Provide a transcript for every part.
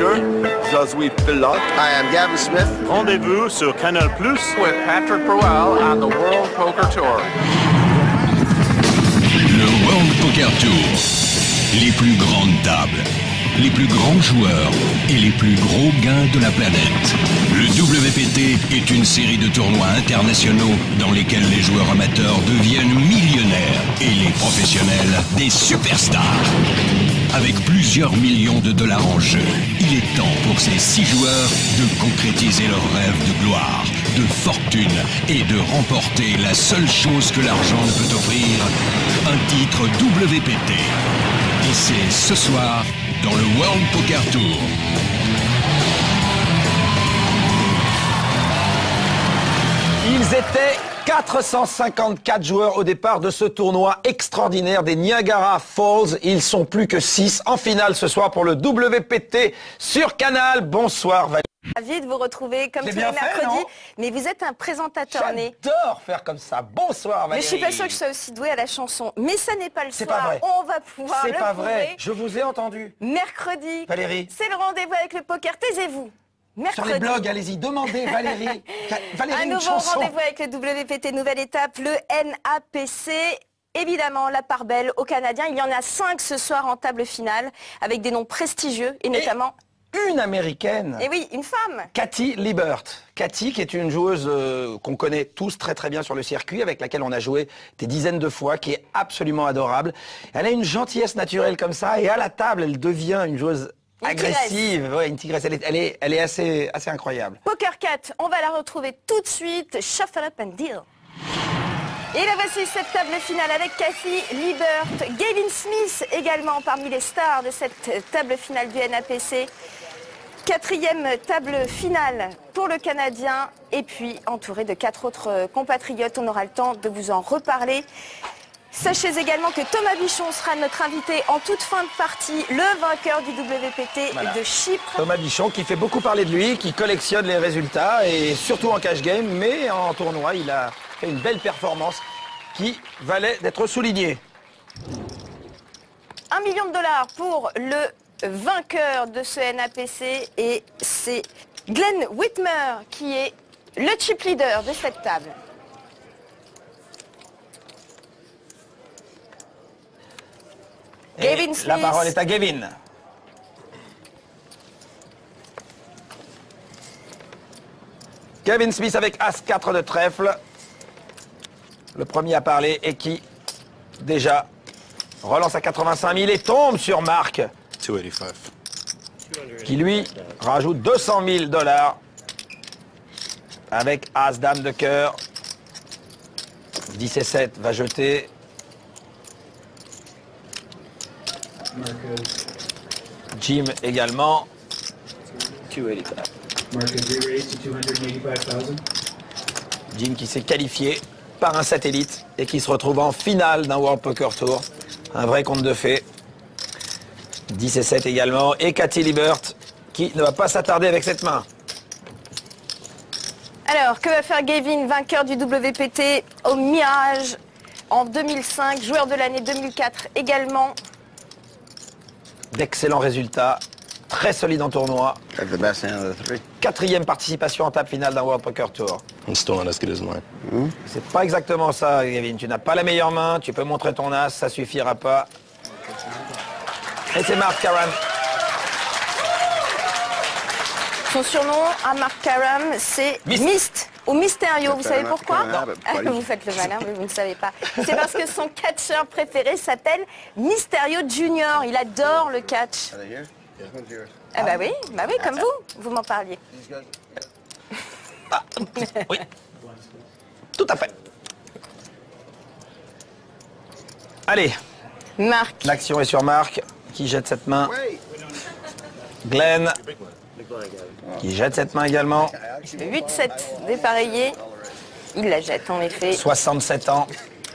Bonjour, je suis pilote. Hi, I'm Gavin Smith. Rendez-vous sur Canal Plus with Patrick Bruel on the World Poker Tour. Le World Poker Tour. Les plus grandes tables, les plus grands joueurs et les plus gros gains de la planète. Le WPT est une série de tournois internationaux dans lesquels les joueurs amateurs deviennent millionnaires et les professionnels des superstars. Avec plusieurs millions de dollars en jeu, il est temps pour ces 6 joueurs de concrétiser leur rêve de gloire, de fortune et de remporter la seule chose que l'argent ne peut offrir, un titre WPT. Et c'est ce soir dans le World Poker Tour. Ils étaient 454 joueurs au départ de ce tournoi extraordinaire des Niagara Falls. Ils sont plus que 6 en finale ce soir pour le WPT sur Canal. Bonsoir Valérie. Ravi de vous retrouver comme tous les bien fait, mercredis. non? Mais vous êtes un présentateur né. J'adore faire comme ça. Bonsoir Valérie. Mais je suis pas sûre que je sois aussi douée à la chanson. Mais ça n'est pas le C'est soir. pas vrai. On va pouvoir C'est le pas prouver. vrai. Je vous ai entendu. Mercredi. Valérie. C'est le rendez-vous avec le poker. Taisez-vous. Sur Mercredi. les blogs, allez-y, demandez Valérie. Valérie, Un une nouveau chanson. rendez-vous avec le WPT, nouvelle étape, le NAPC. Évidemment, la part belle aux Canadiens. Il y en a 5 ce soir en table finale, avec des noms prestigieux, et notamment... Une américaine. Et oui, une femme. Cathy Liebert. Cathy, qui est une joueuse qu'on connaît tous très très bien sur le circuit, avec laquelle on a joué des dizaines de fois, qui est absolument adorable. Elle a une gentillesse naturelle comme ça, et à la table, elle devient une joueuse agressive. Ouais, une tigresse. Elle est assez incroyable. Poker Cat, on va la retrouver tout de suite. Shuffle up and deal. Et la voici cette table finale avec Cathy Liebert, Gavin Smith également parmi les stars de cette table finale du NAPC. 4e table finale pour le Canadien et puis entouré de 4 autres compatriotes. On aura le temps de vous en reparler. Sachez également que Thomas Bichon sera notre invité en toute fin de partie, le vainqueur du WPT de Chypre. Thomas Bichon qui fait beaucoup parler de lui, qui collectionne les résultats et surtout en cash game, mais en tournoi, il a fait une belle performance qui valait d'être soulignée. 1 million de dollars pour le vainqueur de ce NAPC et c'est Glenn Whitmer qui est le chip leader de cette table. Gavin Smith. La parole est à Gavin. Gavin Smith avec As-4 de trèfle. Le premier à parler et qui, déjà, relance à 85 000 et tombe sur Marc. 285. Qui, lui, rajoute 200 000 dollars avec As-Dame de cœur. 10 et 7 va jeter. Jim également. 285. Jim qui s'est qualifié par un satellite et qui se retrouve en finale d'un World Poker Tour. Un vrai conte de fées. 10 et 7 également. Et Cathy Liebert qui ne va pas s'attarder avec cette main. Alors, que va faire Gavin, vainqueur du WPT au Mirage en 2005, joueur de l'année 2004 également. D'excellents résultats. Très solide en tournoi. Like the best hand of the 3. 4e participation en table finale d'un World Poker Tour. I'm still not as good as mine. C'est pas exactement ça, Gavin. Tu n'as pas la meilleure main, tu peux montrer ton as, ça suffira pas. Et c'est Mark Karam. Son surnom à Mark Karam, c'est Myst ou Mysterio. Vous savez pourquoi? Vous faites le malin, mais vous ne savez pas. C'est parce que son catcheur préféré s'appelle Mysterio Junior. Il adore le catch. Ah bah oui, comme vous m'en parliez. Ah, oui. Tout à fait. Allez, Marc. l'action est sur Marc, qui jette cette main. Glenn, qui jette cette main également. 8-7 dépareillé. Il la jette en effet. 67 ans.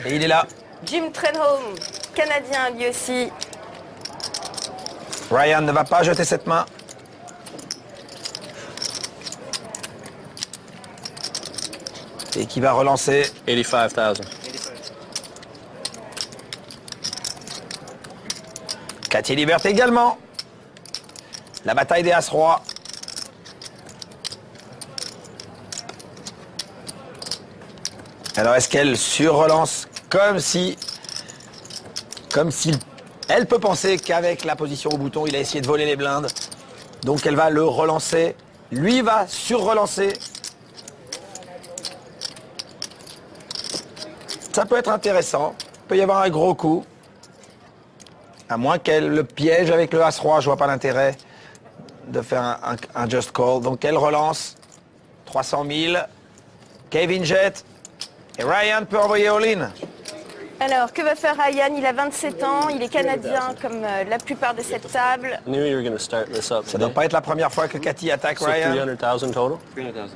Et il est là. Jim Trenholm, Canadien lui aussi. Ryan ne va pas jeter cette main. Et qui va relancer. 85,000. Cathy Liebert également. La bataille des As-Roi. Alors est-ce qu'elle surrelance comme si elle peut penser qu'avec la position au bouton, il a essayé de voler les blindes. Donc elle va le relancer. Lui va surrelancer. Ça peut être intéressant. Il peut y avoir un gros coup. À moins qu'elle le piège avec le As-Roi, je vois pas l'intérêt de faire un just call. Donc elle relance. 300 000. Kevin jette. Et Ryan peut envoyer all-in. Alors, que va faire Ryan? Il a 27 ans, il est canadien comme la plupart de cette table. I knew you were going to start this up Ça ne doit pas être la première fois que Cathy attaque So Ryan. 300,000 total? 300,000 total.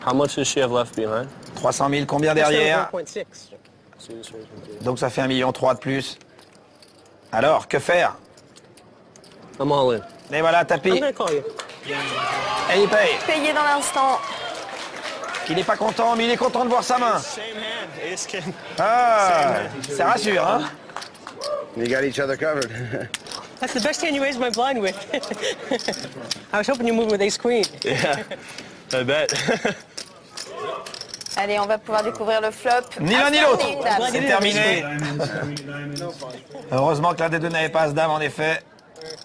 How much does she have left behind? 300 000, combien derrière? 1.6. Donc ça fait 1,3 million de plus. Alors, que faire? I'm all in. Et voilà, tapis. I'm gonna call you. Et il paye. Payé dans l'instant. Il n'est pas content, mais il est content de voir sa main. Same hand, ace king. Ah, ça rassure, hein? You got each other covered. That's the best hand you raised my blind with. I was hoping you moved with ace queen. Yeah, I bet. Allez, on va pouvoir découvrir le flop. Ni l'un ni l'autre. As-Dame, une dame. C'est terminé. Heureusement que l'un des deux n'avait pas As-Dame, en effet.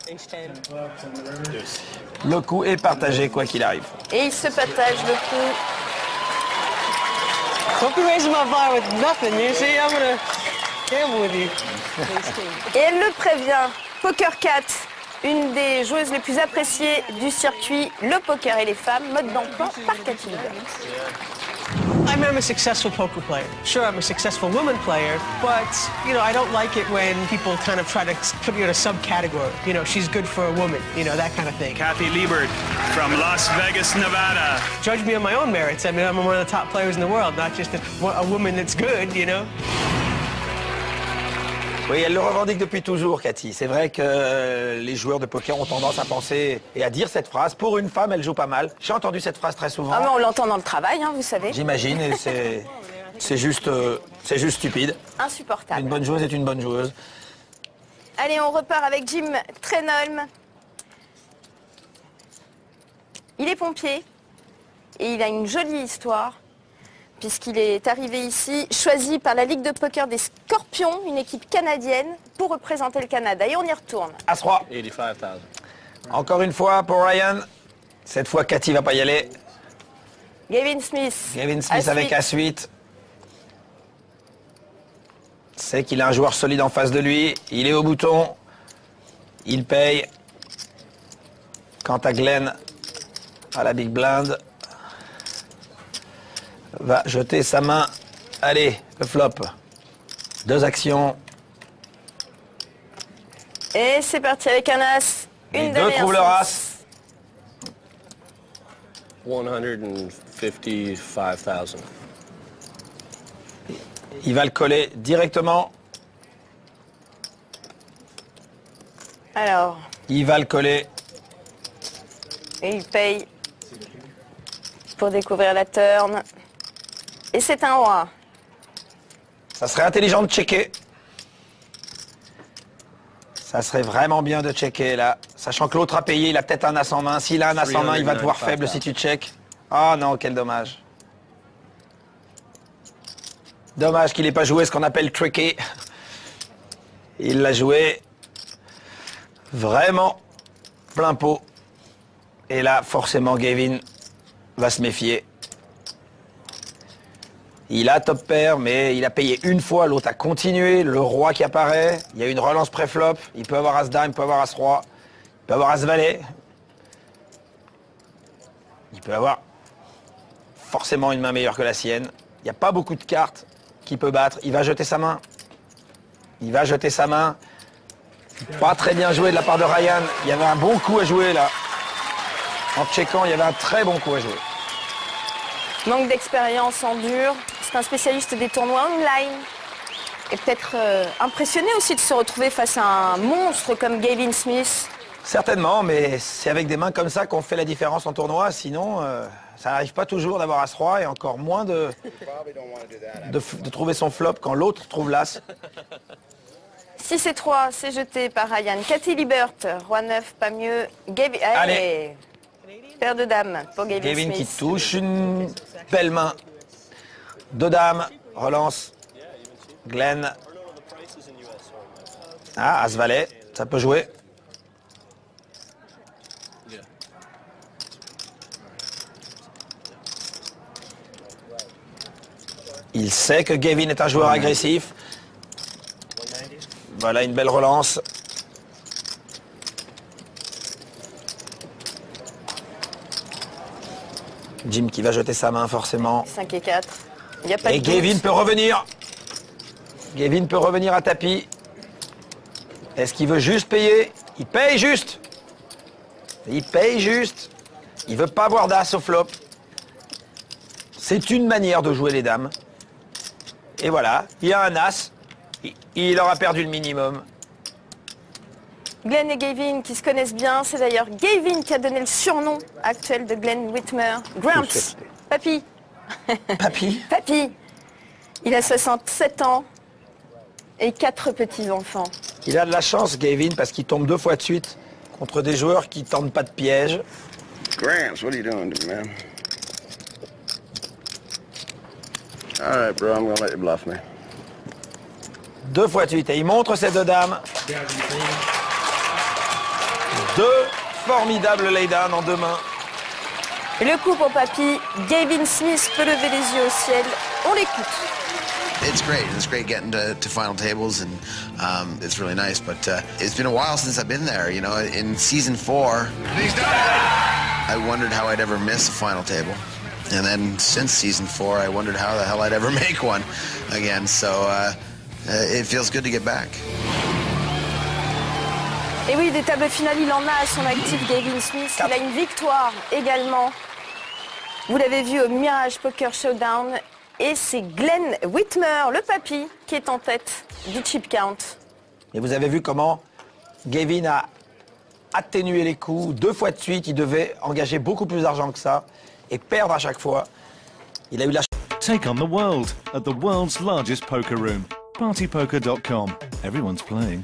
Ace 10. Le coup est partagé, quoi qu'il arrive. Et il se partage le coup. Don't be raising my blind with nothing. You see, I'm gonna gamble with you. Ace king. Et elle le prévient. Poker Cat, une des joueuses les plus appréciées du circuit, le poker et les femmes, mode d'emploi par Cathy Liebert. I'm a successful poker player. Sure, I'm a successful woman player, but, you know, I don't like it when people kind of try to put you in a subcategory. You know, she's good for a woman, you know, that kind of thing. Kathy Liebert from Las Vegas, Nevada. Judge me on my own merits. I mean, I'm one of the top players in the world, not just a woman that's good, you know. Oui, elle le revendique depuis toujours, Cathy. C'est vrai que les joueurs de poker ont tendance à penser et à dire cette phrase. Pour une femme, elle joue pas mal. J'ai entendu cette phrase très souvent. Ah mais on l'entend dans le travail, hein, vous savez. J'imagine, et c'est juste stupide. Insupportable. Une bonne joueuse est une bonne joueuse. Allez, on repart avec Jim Trenholm. Il est pompier et il a une jolie histoire puisqu'il est arrivé ici, choisi par la Ligue de poker des Scorpions, une équipe canadienne, pour représenter le Canada. Et on y retourne. As-Roi. 85,000. Encore une fois pour Ryan. Cette fois, Cathy va pas y aller. Gavin Smith. Gavin Smith avec As-8. C'est qu'il a un joueur solide en face de lui. Il est au bouton. Il paye. Quant à Glenn, à la Big Blind, va jeter sa main. Allez, le flop. 2 actions. Et c'est parti avec un As. Les Une deux demi, trouvent un leur sens. As. 155,000. Il va le coller directement. Alors, Il va le coller. et il paye pour découvrir la turn. Et c'est un roi. Ça serait intelligent de checker. Ça serait vraiment bien de checker là. Sachant que l'autre a payé, il a peut-être un as en main. S'il a un as en main, il va te voir faible si tu check. Ah non, quel dommage. Dommage qu'il n'ait pas joué ce qu'on appelle tricky. Il l'a joué vraiment plein pot. Et là, forcément, Gavin va se méfier. Il a top pair, mais il a payé une fois, l'autre a continué, le roi qui apparaît, il y a une relance pré-flop, il peut avoir As-Dame, il peut avoir As-Roi, il peut avoir As-Valet. Il peut avoir forcément une main meilleure que la sienne. Il n'y a pas beaucoup de cartes qu'il peut battre. Il va jeter sa main. Il va jeter sa main. Pas très bien joué de la part de Ryan. Il y avait un bon coup à jouer là. En checkant, il y avait un très bon coup à jouer. Manque d'expérience en dur. C'est un spécialiste des tournois online. Et peut-être impressionné aussi de se retrouver face à un monstre comme Gavin Smith. Certainement, mais c'est avec des mains comme ça qu'on fait la différence en tournoi. Sinon, ça n'arrive pas toujours d'avoir As-Roi et encore moins de trouver son flop quand l'autre trouve l'As. 6 et 3, c'est jeté par Ryan. Cathy Liebert, roi 9, pas mieux. Gavin, Allez. Paire de dames pour Gavin Gavin Smith. qui touche une belle main. 2 dames, relance. Glenn. Ah, As-Valet, ça peut jouer. Il sait que Gavin est un joueur agressif. Voilà une belle relance. Jim qui va jeter sa main forcément. 5 et 4. Il n'y a pas Et de Gavin doute. peut revenir. Gavin peut revenir à tapis. Est-ce qu'il veut juste payer? Il paye juste. Il paye juste. Il veut pas avoir d'as au flop. C'est une manière de jouer les dames. Et voilà, il y a un as. Il aura perdu le minimum. Glenn et Gavin qui se connaissent bien. C'est d'ailleurs Gavin qui a donné le surnom actuel de Glenn Whitmer. Gramps. Papy. Papy. Papy. Il a 67 ans et 4 petits-enfants. Il a de la chance, Gavin, parce qu'il tombe 2 fois de suite contre des joueurs qui tentent pas de piège. Gramps, what are you doing to me, man? All right, bro, I'm gonna let you bluff me. 2 fois de suite. Et il montre ces 2 dames. 2 formidables lay-down en 2 mains. Et le coup pour Papy. Gavin Smith peut lever les yeux au ciel. On l'écoute. It's great. It's great getting to final tables, and it's really nice. But it's been a while since I've been there. You know, in season 4, I wondered how I'd ever miss a final table. And then since season 4, I wondered how the hell I'd ever make one again. So it feels good to get back. Et oui, des tables finales, il en a à son actif, Gavin Smith. Il a une victoire également. Vous l'avez vu au Mirage Poker Showdown. Et c'est Glenn Whitmer, le papy, qui est en tête du chip count. Et vous avez vu comment Gavin a atténué les coups. 2 fois de suite, il devait engager beaucoup plus d'argent que ça et perdre à chaque fois. Il a eu la chance. Take on the world at the world's largest poker room. Partypoker.com. Everyone's playing.